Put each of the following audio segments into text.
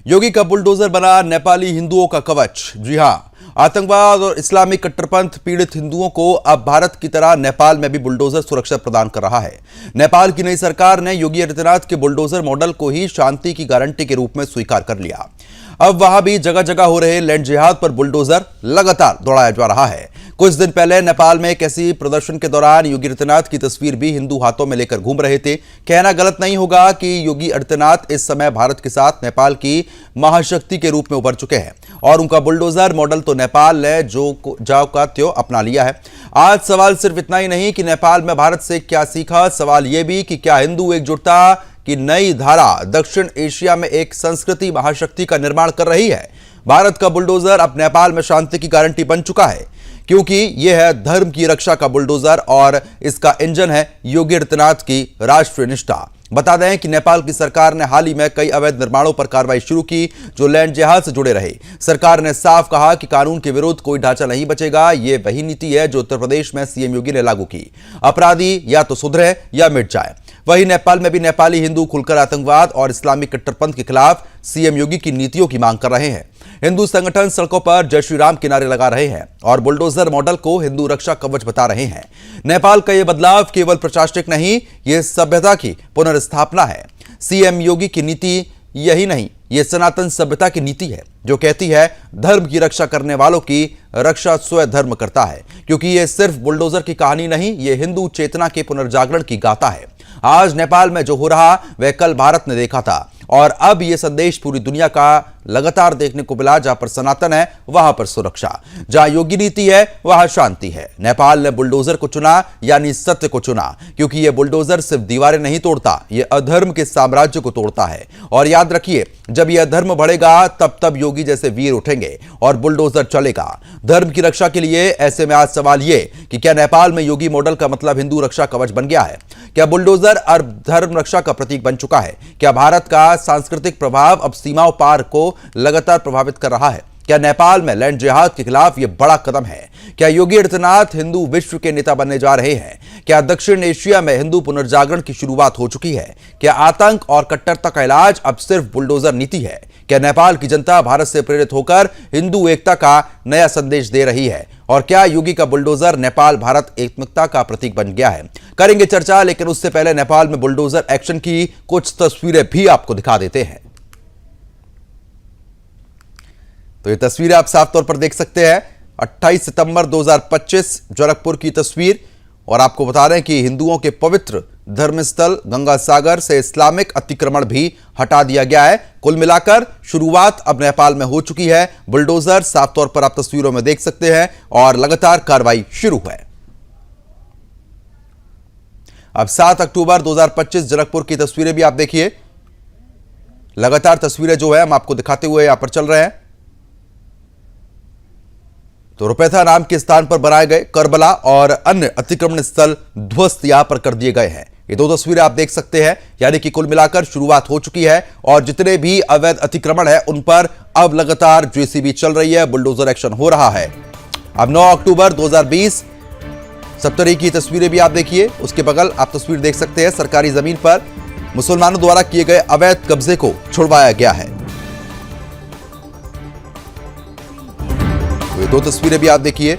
योगी का बुलडोजर बना नेपाली हिंदुओं का कवच। जी हां, आतंकवाद और इस्लामिक कट्टरपंथ पीड़ित हिंदुओं को अब भारत की तरह नेपाल में भी बुलडोजर सुरक्षा प्रदान कर रहा है। नेपाल की नई सरकार ने योगी आदित्यनाथ के बुलडोजर मॉडल को ही शांति की गारंटी के रूप में स्वीकार कर लिया। अब वहां भी जगह जगह हो रहे लैंड जिहाद पर बुलडोजर लगातार दौड़ाया जा रहा है। कुछ दिन पहले नेपाल में एक ऐसी प्रदर्शन के दौरान योगी आदित्यनाथ की तस्वीर भी हिंदू हाथों में लेकर घूम रहे थे। कहना गलत नहीं होगा कि योगी आदित्यनाथ इस समय भारत के साथ नेपाल की महाशक्ति के रूप में उभर चुके हैं और उनका बुलडोजर मॉडल तो नेपाल ने जाओ का त्यों अपना लिया है। आज सवाल सिर्फ इतना ही नहीं कि नेपाल में भारत से क्या सीखा, सवाल यह भी कि क्या हिंदू एकजुटता की नई धारा दक्षिण एशिया में एक संस्कृति महाशक्ति का निर्माण कर रही है। भारत का बुलडोजर अब नेपाल में शांति की गारंटी बन चुका है, क्योंकि यह है धर्म की रक्षा का बुलडोजर और इसका इंजन है योगी आदित्यनाथ की राष्ट्रीय निष्ठा। बता दें कि नेपाल की सरकार ने हाल ही में कई अवैध निर्माणों पर कार्रवाई शुरू की जो लैंड जिहाद से जुड़े रहे। सरकार ने साफ कहा कि कानून के विरुद्ध कोई ढांचा नहीं बचेगा। यह वही नीति है जो उत्तर प्रदेश में सीएम योगी ने लागू की। अपराधी या तो सुधरे या मिट जाए। वहीं नेपाल में भी नेपाली हिंदू खुलकर आतंकवाद और इस्लामिक कट्टरपंथ के खिलाफ सीएम योगी की नीतियों की मांग कर रहे हैं। हिंदू संगठन सड़कों पर जय श्री राम के नारे लगा रहे हैं और बुलडोजर मॉडल को हिंदू रक्षा कवच बता रहे हैं। नेपाल का यह बदलाव केवल प्रशासनिक नहीं, यह सभ्यता की पुनर्स्थापना है। सीएम योगी की नीति यही नहीं, यह सनातन सभ्यता की नीति है जो कहती है धर्म की रक्षा करने वालों की रक्षा स्वयं धर्म करता है। क्योंकि यह सिर्फ बुलडोजर की कहानी नहीं, यह हिंदू चेतना के पुनर्जागरण की गाथा है। आज नेपाल में जो हो रहा वह कल भारत ने देखा था और अब यह संदेश पूरी दुनिया का लगातार देखने को मिला। जहां पर सनातन है वहां पर सुरक्षा, जहां योगी नीति है वहां शांति है। नेपाल ने बुलडोजर को चुना यानी सत्य को चुना, क्योंकि यह बुलडोजर सिर्फ दीवारें नहीं तोड़ता, यह अधर्म के साम्राज्य को तोड़ता है। और याद रखिए, जब यह अधर्म बढ़ेगा तब योगी जैसे वीर उठेंगे और बुलडोजर चलेगा धर्म की रक्षा के लिए। ऐसे में आज सवाल यह कि क्या नेपाल में योगी मॉडल का मतलब हिंदू रक्षा कवच बन गया है? क्या बुलडोजर अब धर्म रक्षा का प्रतीक बन चुका है? क्या भारत का सांस्कृतिक प्रभाव अब सीमाओं पार को लगातार प्रभावित कर रहा है? क्या नेपाल में लैंड जिहाद के खिलाफ यह बड़ा कदम है? क्या योगी आदित्यनाथ हिंदू विश्व के नेता बनने जा रहे हैं? क्या दक्षिण एशिया में हिंदू पुनर्जागरण की शुरुआत हो चुकी है? क्या आतंक और कट्टरता का इलाज अब सिर्फ बुलडोजर नीति है? क्या नेपाल की जनता भारत से प्रेरित होकर हिंदू एकता का नया संदेश दे रही है? और क्या योगी का बुलडोजर नेपाल भारत एकता का प्रतीक बन गया है? करेंगे चर्चा, लेकिन उससे पहले नेपाल में बुलडोजर एक्शन की कुछ तस्वीरें भी आपको दिखा देते हैं। तो ये तस्वीरें आप साफ तौर पर देख सकते हैं। 28 सितंबर 2025 गोरखपुर की तस्वीर। और आपको बता रहे हैं कि हिंदुओं के पवित्र धर्मस्थल गंगा सागर से इस्लामिक अतिक्रमण भी हटा दिया गया है। कुल मिलाकर शुरुआत अब नेपाल में हो चुकी है। बुलडोजर साफ तौर पर आप तस्वीरों में देख सकते हैं और लगातार कार्रवाई शुरू है। अब 7 अक्टूबर 2025 गोरखपुर की तस्वीरें भी आप देखिए। लगातार तस्वीरें जो है हम आपको दिखाते हुए यहां पर चल रहे हैं। तो रुपैथा नाम के स्थान पर बनाए गए करबला और अन्य अतिक्रमण स्थल ध्वस्त यहां पर कर दिए गए हैं। ये दो तस्वीरें आप देख सकते हैं। यानी कि कुल मिलाकर शुरुआत हो चुकी है और जितने भी अवैध अतिक्रमण है उन पर अब लगातार जेसीबी चल रही है, बुलडोजर एक्शन हो रहा है। अब 9 अक्टूबर 2020 सप्तरी की तस्वीरें भी आप देखिए। उसके बगल आप तस्वीर देख सकते हैं। सरकारी जमीन पर मुसलमानों द्वारा किए गए अवैध कब्जे को छुड़वाया गया है। ये दो तस्वीरें भी आप देखिए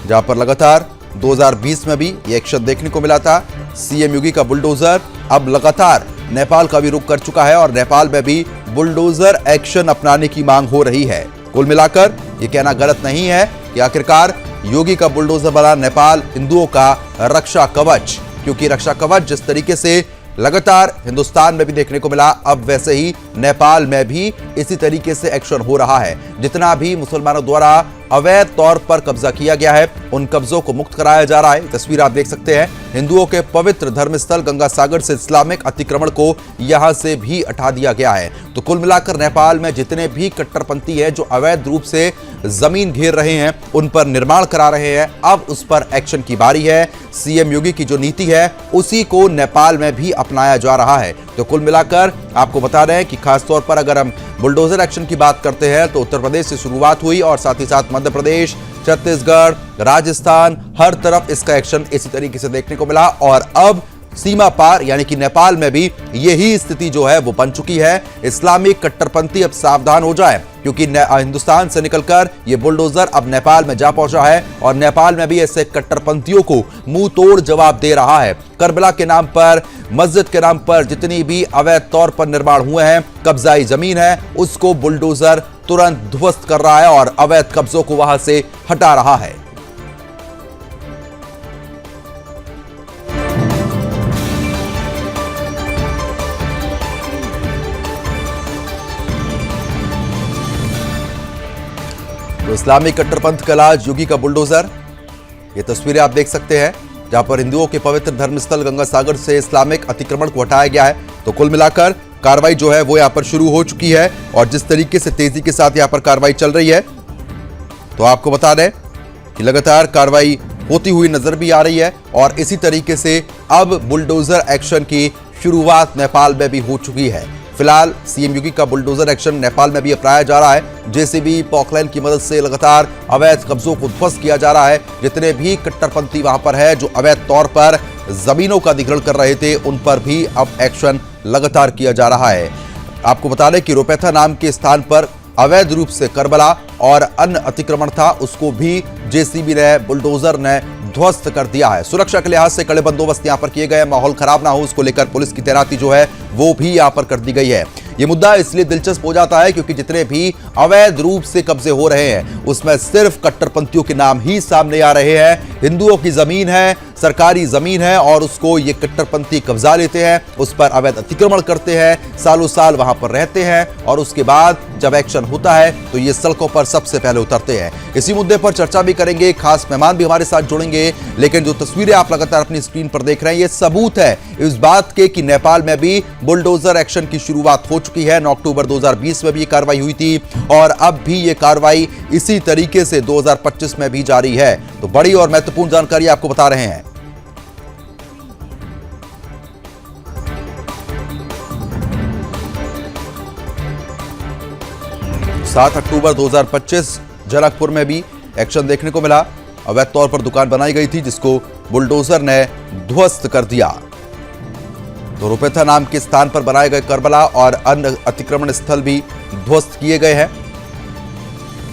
जहां पर लगातार 2020 में भी ये एक्शन देखने को मिला था। सीएम योगी का बुलडोजर अब लगातार नेपाल का भी रुख कर चुका है और नेपाल में भी बुलडोजर एक्शन अपनाने की मांग हो रही है। कुल मिलाकर ये कहना गलत नहीं है कि आखिरकार योगी का बुलडोजर बना नेपाल हिंदुओं का रक्षा कवच, क्योंकि रक्षा कवच जिस तरीके से लगातार हिंदुस्तान में भी देखने को मिला, अब वैसे ही नेपाल में भी इसी तरीके से एक्शन हो रहा है। जितना भी मुसलमानों द्वारा अवैध तौर पर कब्जा किया गया है उन कब्जों को मुक्त कराया जा रहा है। तस्वीर आप देख सकते हैं। हिंदुओं के पवित्र धर्मस्थल गंगा सागर से इस्लामिक अतिक्रमण को यहां से भी हटा दिया गया है। तो कुल मिलाकर नेपाल में जितने भी कट्टरपंथी है जो अवैध रूप से जमीन घेर रहे हैं उन पर निर्माण करा रहे हैं, अब उस पर एक्शन की बारी है। सीएम योगी की जो नीति है उसी को नेपाल में भी अपनाया जा रहा है। तो कुल मिलाकर आपको बता रहे हैं कि खासतौर पर अगर हम बुलडोजर एक्शन की बात करते हैं तो उत्तर प्रदेश से शुरुआत हुई और साथ ही साथ मध्य प्रदेश, छत्तीसगढ़, राजस्थान, हर तरफ इसका एक्शन इसी तरीके से देखने को मिला और अब सीमा पार यानी कि नेपाल में भी यही स्थिति जो है वो बन चुकी है। इस्लामिक कट्टरपंथी अब सावधान हो जाए, क्योंकि हिंदुस्तान से निकलकर ये बुलडोजर अब नेपाल में जा पहुंचा है और नेपाल में भी ऐसे कट्टरपंथियों को मुंह तोड़ जवाब दे रहा है। करबला के नाम पर, मस्जिद के नाम पर जितनी भी अवैध तौर पर निर्माण हुए हैं, कब्जाई जमीन है, उसको बुलडोजर तुरंत ध्वस्त कर रहा है और अवैध कब्जों को वहां से हटा रहा है। तो इस्लामिक कट्टरपंथ का इलाज योगी का बुलडोजर, ये तस्वीरें आप देख सकते हैं जहां पर हिंदुओं के पवित्र धर्मस्थल गंगा सागर से इस्लामिक अतिक्रमण को हटाया गया है। तो कुल मिलाकर कार्रवाई जो है वो यहां पर शुरू हो चुकी है और जिस तरीके से तेजी के साथ यहां पर कार्रवाई चल रही है, तो आपको बता दें कि लगातार कार्रवाई होती हुई नजर भी आ रही है और इसी तरीके से अब बुलडोजर एक्शन की शुरुआत नेपाल में भी हो चुकी है। फिलहाल सीएम योगी का बुलडोजर एक्शन नेपाल में भी अपनाया जा रहा है। जेसीबी, पॉकलाइन की मदद से लगातार अवैध कब्जों को ध्वस्त किया जा रहा है। जितने भी कट्टरपंथी वहां पर है जो अवैध तौर पर जमीनों का अधिग्रहण कर रहे थे, उन पर भी अब एक्शन लगातार किया जा रहा है। आपको बता दें कि रोपेथा नाम के स्थान पर अवैध रूप से करबला और अन्य अतिक्रमण था, उसको भी जेसीबी ने, बुलडोजर ने ध्वस्त कर दिया है। सुरक्षा के लिहाज से कड़े बंदोबस्त यहां पर किए गए, माहौल खराब ना हो उसको लेकर पुलिस की तैनाती जो है वो भी यहां पर कर दी गई है। ये मुद्दा इसलिए दिलचस्प हो जाता है क्योंकि जितने भी अवैध रूप से कब्जे हो रहे हैं उसमें सिर्फ कट्टरपंथियों के नाम ही सामने आ रहे हैं। हिंदुओं की जमीन है, सरकारी जमीन है और उसको ये कट्टरपंथी कब्जा लेते हैं, उस पर अवैध अतिक्रमण करते हैं, सालों साल वहां पर रहते हैं और उसके बाद जब एक्शन होता है तो ये सड़कों पर सबसे पहले उतरते हैं। इसी मुद्दे पर चर्चा भी करेंगे, खास मेहमान भी हमारे साथ जुड़ेंगे, लेकिन जो तस्वीरें आप लगातार अपनी स्क्रीन पर देख रहे हैं ये सबूत है इस बात के कि नेपाल में भी बुलडोजर एक्शन की शुरुआत हो चुकी है। 9 अक्टूबर 2020 में भी ये कार्रवाई हुई थी और अब भी ये कार्रवाई इसी तरीके से 2025 में भी जारी है। तो बड़ी और महत्वपूर्ण जानकारी आपको बता रहे हैं। 7 अक्टूबर 2025 जनकपुर में भी एक्शन देखने को मिला। अवैध तौर पर दुकान बनाई गई थी जिसको बुलडोजर ने ध्वस्त कर दिया। तो रोपेथा नाम के स्थान पर बनाए गए करबला और अन्य अतिक्रमण स्थल भी ध्वस्त किए गए हैं।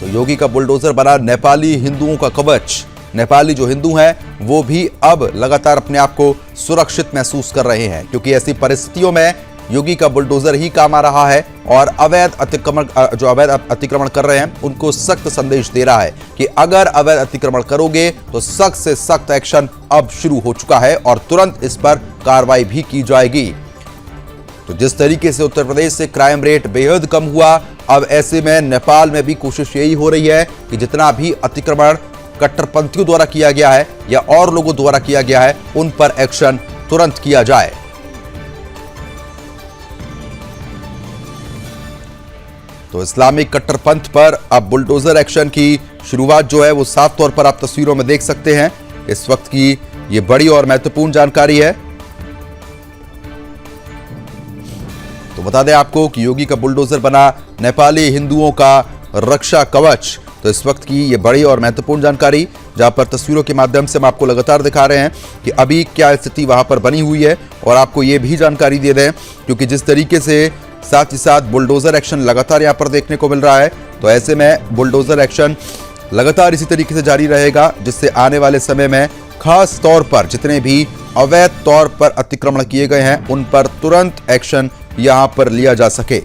तो योगी का बुलडोजर बना नेपाली हिंदुओं का कवच। नेपाली जो हिंदू हैं वो भी अब लगातार अपने आप को सुरक्षित महसूस कर रहे हैं, क्योंकि ऐसी परिस्थितियों में योगी का बुलडोजर ही काम आ रहा है और अवैध अतिक्रमण कर रहे हैं उनको सख्त संदेश दे रहा है कि अगर अवैध अतिक्रमण करोगे तो सख्त से सख्त एक्शन अब शुरू हो चुका है और तुरंत इस पर कार्रवाई भी की जाएगी। तो जिस तरीके से उत्तर प्रदेश से क्राइम रेट बेहद कम हुआ, अब ऐसे में नेपाल में भी कोशिश यही हो रही है कि जितना भी अतिक्रमण कट्टरपंथियों द्वारा किया गया है या और लोगों द्वारा किया गया है उन पर एक्शन तुरंत किया जाए। तो इस्लामिक कट्टरपंथ पर अब बुलडोजर एक्शन की शुरुआत जो है वो साफ तौर पर आप तस्वीरों में देख सकते हैं। इस वक्त की ये बड़ी और महत्वपूर्ण जानकारी है। तो बता दें आपको कि योगी का बुलडोजर बना नेपाली हिंदुओं का रक्षा कवच। तो इस वक्त की ये बड़ी और महत्वपूर्ण जानकारी, जहां पर तस्वीरों के माध्यम से हम आपको लगातार दिखा रहे हैं कि अभी क्या स्थिति वहां पर बनी हुई है और आपको ये भी जानकारी दे दें क्योंकि जिस तरीके से साथ ही साथ बुलडोजर एक्शन लगातार यहां पर देखने को मिल रहा है, तो ऐसे में बुलडोजर एक्शन लगातार इसी तरीके से जारी रहेगा, जिससे आने वाले समय में खास तौर पर जितने भी अवैध तौर पर अतिक्रमण किए गए हैं उन पर तुरंत एक्शन यहां पर लिया जा सके।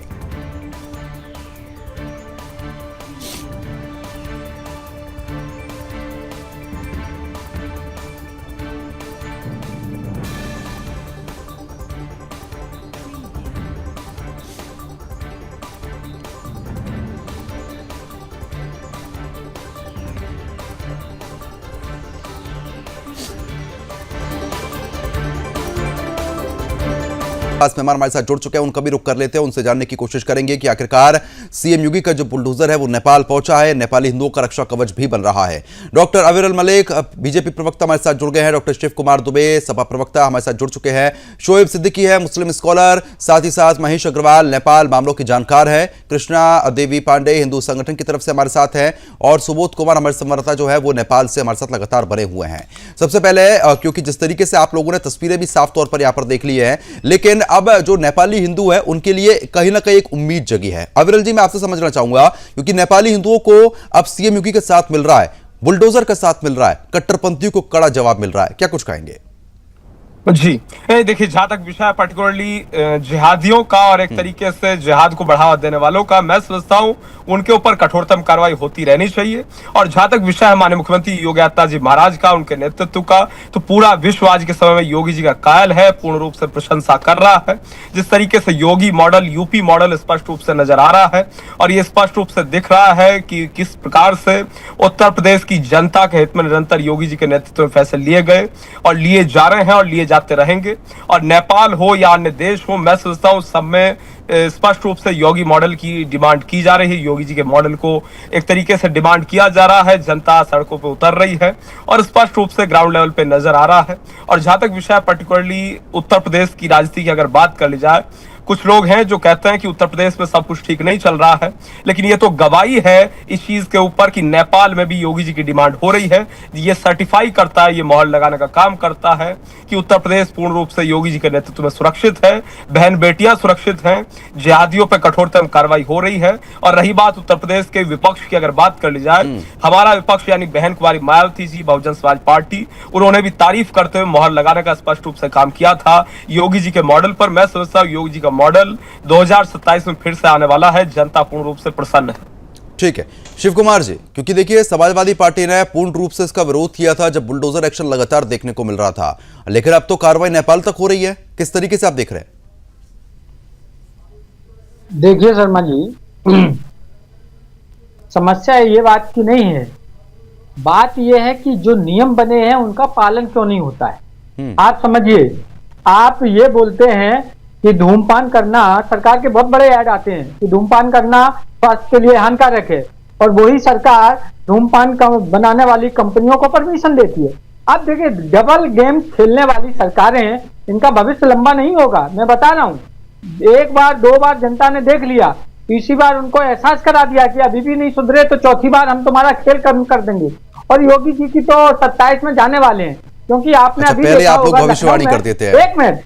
खास मेहमान हमारे साथ जुड़ चुके हैं, उनका भी रुख कर लेते हैं, उनसे जानने की कोशिश करेंगे कि आखिरकार सीएम योगी का जो बुलडोजर है वो नेपाल पहुंचा है। नेपाली हिंदुओं का रक्षा कवच भी बन रहा है। डॉक्टर अविरल मलिक बीजेपी प्रवक्ता हमारे साथ जुड़ गए हैं। डॉक्टर शिव कुमार दुबे सपा प्रवक्ता हमारे साथ जुड़ चुके हैं। शोएब सिद्दीकी है मुस्लिम स्कॉलर, साथ ही साथ महेश अग्रवाल नेपाल मामलों की जानकार है। कृष्णा देवी पांडे हिंदू संगठन की तरफ से हमारे साथ है और सुबोध कुमार हमारे संवाददाता जो है वो नेपाल से हमारे साथ लगातार बने हुए हैं। सबसे पहले क्योंकि जिस तरीके से आप लोगों ने तस्वीरें भी साफ तौर पर यहां पर देख ली है, लेकिन अब जो नेपाली हिंदू है उनके लिए कहीं ना कहीं एक उम्मीद जगी है। अविरल जी, मैं आपसे समझना चाहूंगा क्योंकि नेपाली हिंदुओं को अब सीएम योगी के साथ मिल रहा है, बुलडोजर का साथ मिल रहा है, कट्टरपंथियों को कड़ा जवाब मिल रहा है, क्या कुछ कहेंगे? जी देखिए, जहां तक विषय है पर्टिकुलरली जिहादियों का और एक तरीके से जिहाद को बढ़ावा देने वालों का, मैं समझता हूं उनके ऊपर कठोरतम कार्रवाई होती रहनी चाहिए। और जहां तक विषय है माननीय मुख्यमंत्री योगी आदित्यनाथ जी महाराज का, उनके नेतृत्व का, तो पूरा विश्व आज के समय में योगी जी का कायल है, पूर्ण रूप से प्रशंसा कर रहा है। जिस तरीके से योगी मॉडल, यूपी मॉडल स्पष्ट रूप से नजर आ रहा है और ये स्पष्ट रूप से दिख रहा है कि किस प्रकार से उत्तर प्रदेश की जनता के हित में निरंतर योगी जी के नेतृत्व में फैसले लिए गए और लिए जा रहे हैं और लिए जाते रहेंगे। और नेपाल हो या अन्य देश हो, मैं समझता हूं सब में स्पष्ट रूप से योगी मॉडल की डिमांड की जा रही है। योगी जी के मॉडल को एक तरीके से डिमांड किया जा रहा है, जनता सड़कों पर उतर रही है और स्पष्ट रूप से ग्राउंड लेवल पे नजर आ रहा है। और जहां तक विषय पर्टिकुलरली उत्तर प्रदेश की राजनीति की अगर बात कर ली जाए, कुछ लोग हैं जो कहते हैं कि उत्तर प्रदेश में सब कुछ ठीक नहीं चल रहा है, लेकिन ये तो गवाही है इस चीज के ऊपर कि नेपाल में भी योगी जी की डिमांड हो रही है। ये सर्टिफाई करता है, ये मोहर लगाने का काम करता है कि उत्तर प्रदेश पूर्ण रूप से योगी जी के नेतृत्व में सुरक्षित है, बहन बेटियां सुरक्षित हैं, जिहादियों पर कठोरतम कार्रवाई हो रही है। और रही बात उत्तर प्रदेश के विपक्ष की अगर बात कर ली जाए, हमारा विपक्ष यानी बहन कुमारी मायावती जी, बहुजन समाज पार्टी, उन्होंने भी तारीफ करते हुए मोहर लगाने का स्पष्ट रूप से काम किया था योगी जी के मॉडल पर। मैं समझता हूं योगी जी का मॉडल 2027 में फिर से आने वाला है, जनता पूर्ण रूप से प्रसन्न है। ठीक है शिव कुमार जी, क्योंकि देखिए समाजवादी पार्टी ने पूर्ण रूप से इसका विरोध किया था जब बुलडोजर एक्शन लगातार देखने को मिल रहा था, लेकिन अब तो कार्रवाई नेपाल तक हो रही है। किस तरीके से आप देख रहे हैं? देखिए शर्मा जी, समस्या ये बात की नहीं है, बात यह है कि जो नियम बने हैं उनका पालन क्यों नहीं होता है। आप समझिए, आप ये बोलते हैं कि धूमपान करना, सरकार के बहुत बड़े ऐड आते हैं कि धूमपान करना स्वास्थ्य के लिए हानिकारक है, और वही सरकार धूमपान बनाने वाली कंपनियों को परमिशन देती है। अब देखिए, डबल गेम खेलने वाली सरकारें हैं, इनका भविष्य लंबा नहीं होगा। मैं बता रहा हूँ, एक बार दो बार जनता ने देख लिया, तीसरी बार उनको एहसास करा दिया कि अभी भी नहीं सुधरे तो चौथी बार हम तुम्हारा खेल कर देंगे। और योगी जी की तो 27 में जाने वाले हैं, क्योंकि आपने अभी पहले आप लोग भविष्यवाणी कर देते हैं। एक मिनट,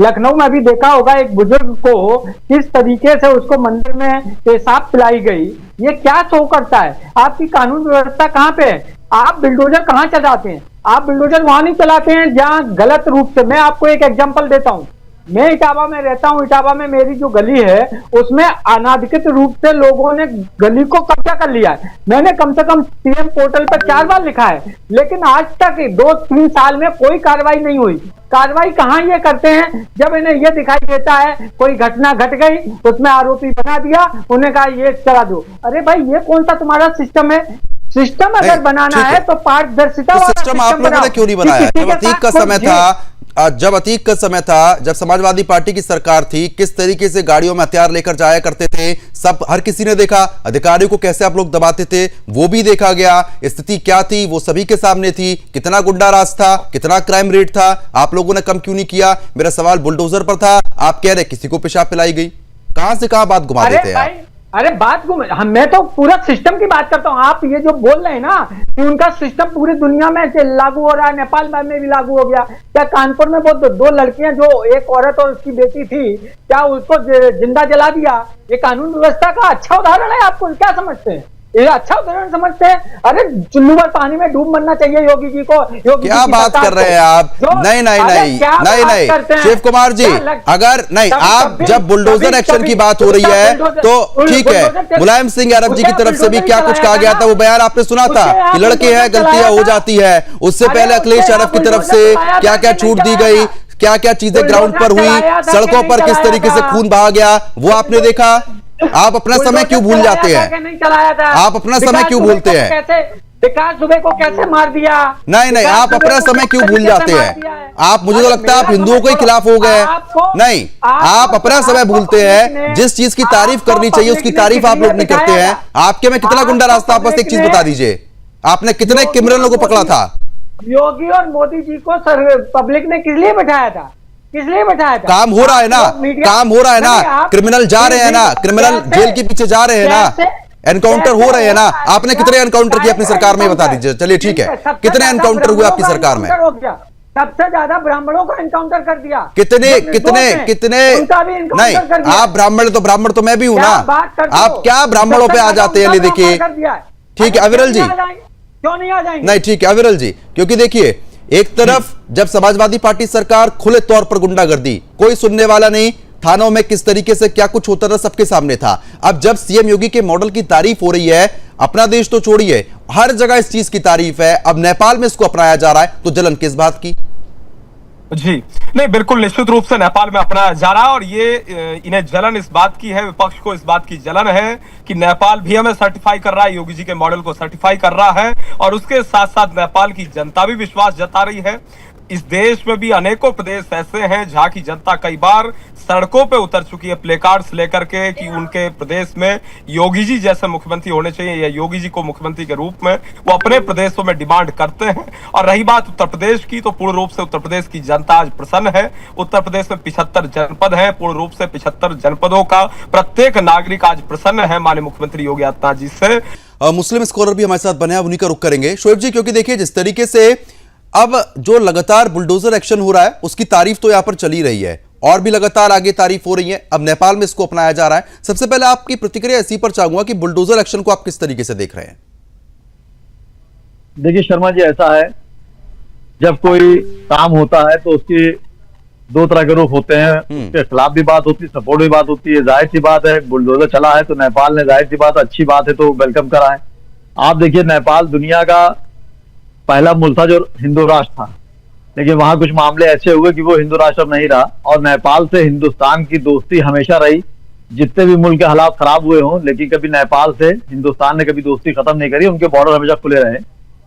लखनऊ में भी देखा होगा एक बुजुर्ग को किस तरीके से उसको मंदिर में पेशाब पिलाई गई। ये क्या शो करता है? आपकी कानून व्यवस्था कहाँ पे है? आप बिल्डोजर कहाँ चलाते हैं? आप बिल्डोजर वहां नहीं चलाते हैं जहां गलत रूप से। मैं आपको एक एग्जांपल देता हूं, मैं इटावा में रहता हूं, इटावा में मेरी जो गली है उसमें अनाधिकृत रूप से लोगों ने गली को कब्जा कर लिया है। मैंने कम से कम सीएम पोर्टल पर 4 बार लिखा है, लेकिन आज तक 2-3 साल में कोई कार्रवाई नहीं हुई। कार्रवाई कहाँ ये करते हैं जब इन्हें ये दिखाई देता है कोई घटना घट गई, उसमें आरोपी बना दिया, उन्हें कहा ये चला दो। अरे भाई, ये कौन सा तुम्हारा सिस्टम है? सिस्टम अगर बनाना है तो पारदर्शिता वाला सिस्टम आप लोगों ने क्यों नहीं बनाया? जब अतीक का समय था, जब समाजवादी पार्टी की सरकार थी, किस तरीके से गाड़ियों में हथियार लेकर जाया करते थे, सब हर किसी ने देखा। अधिकारियों को कैसे आप लोग दबाते थे वो भी देखा गया। स्थिति क्या थी वो सभी के सामने थी। कितना गुंडा राज था, कितना क्राइम रेट था, आप लोगों ने कम क्यों नहीं किया? मेरा सवाल बुलडोजर पर था, आप कह रहे किसी को पेशाब पिलाई गई। कहां से कहां बात घुमा देते हैं आप? अरे बात को मैं तो पूरा सिस्टम की बात करता हूँ। आप ये जो बोल रहे हैं ना कि उनका सिस्टम पूरी दुनिया में लागू हो रहा है, नेपाल में भी लागू हो गया। क्या कानपुर में वो दो लड़कियां, जो एक औरत और उसकी बेटी थी, क्या उसको जिंदा जला दिया? ये कानून व्यवस्था का अच्छा उदाहरण है। आपको क्या समझते हैं? ये अच्छा उदाहरण समझते हैं? अरे चुल्लू भर पानी में डूब मरना चाहिए योगी जी को। योगी क्या बात कर रहे हैं आप? नहीं शिव कुमार जी, अगर नहीं, आप जब बुलडोजर एक्शन की बात हो रही है तो ठीक है। मुलायम सिंह यादव जी की तरफ से भी क्या कुछ कहा गया था, वो बयान आपने सुना था कि लड़के हैं, गलतियां हो जाती है। उससे पहले अखिलेश यादव की तरफ से क्या क्या छूट दी गई, क्या क्या चीजें ग्राउंड पर हुई, सड़कों पर किस तरीके से खून बहा गया, वो आपने देखा। आप अपना समय क्यों भूल जाते हैं? नहीं चलाया था। आप अपना समय क्यों भूलते हैं? विकास दुबे को कैसे मार दिया? नहीं नहीं, विकास आप दुबे अपना को समय किस क्यों भूल तरीके से जाते मार हैं? दिया है? आप, मुझे तो अरे लगता है आप मेरा हिंदुओं के समय खिलाफ हो गए हैं। नहीं, आप अपना समय भूलते हैं। जिस चीज की तारीफ करनी चाहिए उसकी तारीफ आप लोग नहीं करते हैं। आपके में कितना गुंडा रास्ता, आप बस एक चीज बता दीजिए, आपने कितने क्रिमिनलों को पकड़ा था? योगी और मोदी जी को पब्लिक ने किस लिए बैठाया था? किस लिए बैठाया था? काम हो रहा है ना, काम हो रहा है ना, क्रिमिनल जा रहे हैं ना, क्रिमिनल जेल के पीछे जा रहे हैं ना, एनकाउंटर हो रहे हैं ना। आपने कितने एनकाउंटर किए अपनी सरकार में, बता दीजिए। चलिए ठीक है, कितने एनकाउंटर हुए आपकी सरकार में? सबसे ज्यादा ब्राह्मणों का एनकाउंटर कर दिया। कितने कितने कितने? नहीं, आप ब्राह्मण तो मैं भी हूं ना। आप क्या ब्राह्मणों पे आ जाते हैं? देखिए ठीक है अविरल जी, क्यों नहीं आ जाएंगे? नहीं ठीक है अविरल जी, क्योंकि देखिए एक तरफ जब समाजवादी पार्टी सरकार खुले तौर पर गुंडागर्दी, कोई सुनने वाला नहीं, थानों में किस तरीके से क्या कुछ होता था सबके सामने था। अब जब सीएम योगी के मॉडल की तारीफ हो रही है, अपना देश तो छोड़िए, हर जगह इस चीज की तारीफ है, अब नेपाल में इसको अपनाया जा रहा है, तो जलन किस बात की? जी नहीं, बिल्कुल निश्चित रूप से नेपाल में अपनाया जा रहा है, और ये इन्हें जलन इस बात की है, विपक्ष को इस बात की जलन है कि नेपाल भी हमें सर्टिफाई कर रहा है, योगी जी के मॉडल को सर्टिफाई कर रहा है, और उसके साथ साथ नेपाल की जनता भी विश्वास जता रही है। इस देश में भी अनेकों प्रदेश ऐसे हैं जहां की जनता कई बार सड़कों पे उतर चुकी है प्लेकार्ड्स लेकर के कि उनके प्रदेश में योगी जी जैसे मुख्यमंत्री होने चाहिए, या योगी जी को मुख्यमंत्री के रूप में वो अपने प्रदेशों में डिमांड करते हैं। और रही बात उत्तर प्रदेश की, तो पूर्ण रूप से उत्तर प्रदेश की जनता आज प्रसन्न है। उत्तर प्रदेश में 75 जनपद है, पूर्ण रूप से 75 जनपदों का प्रत्येक नागरिक आज प्रसन्न है माननीय मुख्यमंत्री योगी आदित्यनाथ जी से। मुस्लिम स्कॉलर भी हमारे साथ बने हैं, उन्हीं का रुख करेंगे। शोएब जी, क्योंकि देखिए जिस तरीके से अब जो लगातार बुलडोजर एक्शन हो रहा है उसकी तारीफ तो यहां पर चली रही है, और भी लगातार आगे तारीफ हो रही है, अब नेपाल में इसको अपनाया जा रहा है। सबसे पहले आपकी प्रतिक्रिया इसी पर चाहूंगा कि बुलडोजर एक्शन को आप किस तरीके से देख रहे हैं? देखिए शर्मा जी, ऐसा है जब कोई काम होता है तो उसकी दो तरह के रुख होते हैं, उसके खिलाफ भी बात होती है, सपोर्ट भी बात होती है। जाहिर सी बात है बुलडोजर चला है तो नेपाल ने, जाहिर सी बात अच्छी बात है तो वेलकम करा है। आप देखिए नेपाल दुनिया का पहला मुल्क था जो हिंदू राष्ट्र था, लेकिन वहां कुछ मामले ऐसे हुए कि वो हिंदू राष्ट्र नहीं रहा, और नेपाल से हिंदुस्तान की दोस्ती हमेशा रही। जितने भी मुल्क के हालात खराब हुए हों, लेकिन कभी नेपाल से हिंदुस्तान ने कभी दोस्ती खत्म नहीं करी, उनके बॉर्डर हमेशा खुले रहे।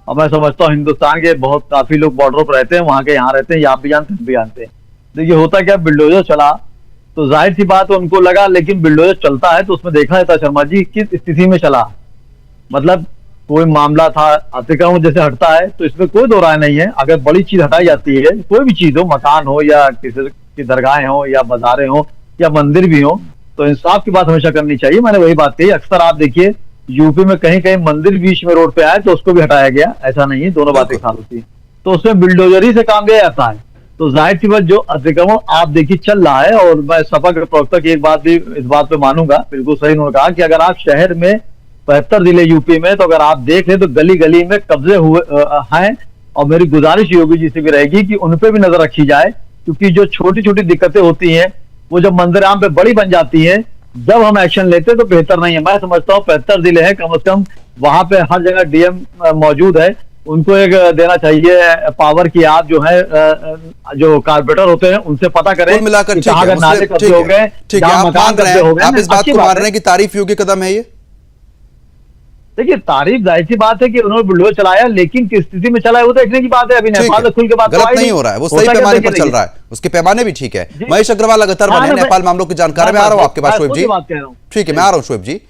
और मैं समझता हूँ हिंदुस्तान के काफी लोग बॉर्डरों पर रहते हैं, वहां के यहाँ रहते हैं, ये आप भी जानते हैं, हम भी जानते हैं। देखिए होता क्या, बुलडोजर चला तो जाहिर सी बात है उनको लगा, लेकिन बुलडोजर चलता है तो उसमें देखा जाता है शर्मा जी किस स्थिति में चला। मतलब कोई मामला था अतिक्रमण जैसे हटता है तो इसमें कोई दो राय नहीं है। अगर बड़ी चीज हटाई जाती है, कोई भी चीज हो, मकान हो या किसी की दरगाहें हो या बाजारें हो या मंदिर भी हो, तो इंसाफ की बात हमेशा करनी चाहिए। मैंने वही बात कही। अक्सर आप देखिए यूपी में कहीं कहीं मंदिर बीच में रोड पे आए तो उसको भी हटाया गया, ऐसा नहीं है, दोनों बातें साथ होती है। तो उसमें बिल्डोजरी से काम लिया जाता है। तो जाहिर सी बात जो अतिक्रमण आप देखिए चल रहा है, और मैं सपा के प्रवक्ता की एक बात भी इस बात पे मानूंगा, बिल्कुल सही उन्होंने कहा कि अगर आप शहर में 75 जिले यूपी में, तो अगर आप देख ले तो गली गली में कब्जे हुए हैं। और मेरी गुजारिश योगी जी से भी रहेगी कि उन पे भी नजर रखी जाए, क्योंकि जो छोटी छोटी दिक्कतें होती हैं वो जब मंदिराम पे बड़ी बन जाती है, जब हम एक्शन लेते हैं तो बेहतर नहीं है। मैं समझता हूँ 75 जिले हैं, कम से कम वहां पे हर जगह डीएम मौजूद है, उनको एक देना चाहिए पावर की। आप जो है जो कारपोरेटर होते हैं उनसे पता करें मिलाकर कि अगर नाले कब्जे हो गए, जहां मकान कब्जे हो गए, आप इस बात को मान रहे हैं कि तारीफ योग्य कदम है ये? देखिए तारीफ जाहिर सी बात है कि उन्होंने बुलडोजर चलाया, लेकिन किस स्थिति में चला है वो देखने की बात है। अभी नेपाल में खुल के बात गलत नहीं हो रहा है, वो सही पैमाने पर चल रहा है, उसके पैमाने भी ठीक है। महेश अग्रवाल लगातार बने नेपाल मामलों की जानकारी में आ रहा हूं आपके पास शोएब जी, ठीक है मैं आ रहा हूं शोएब जी।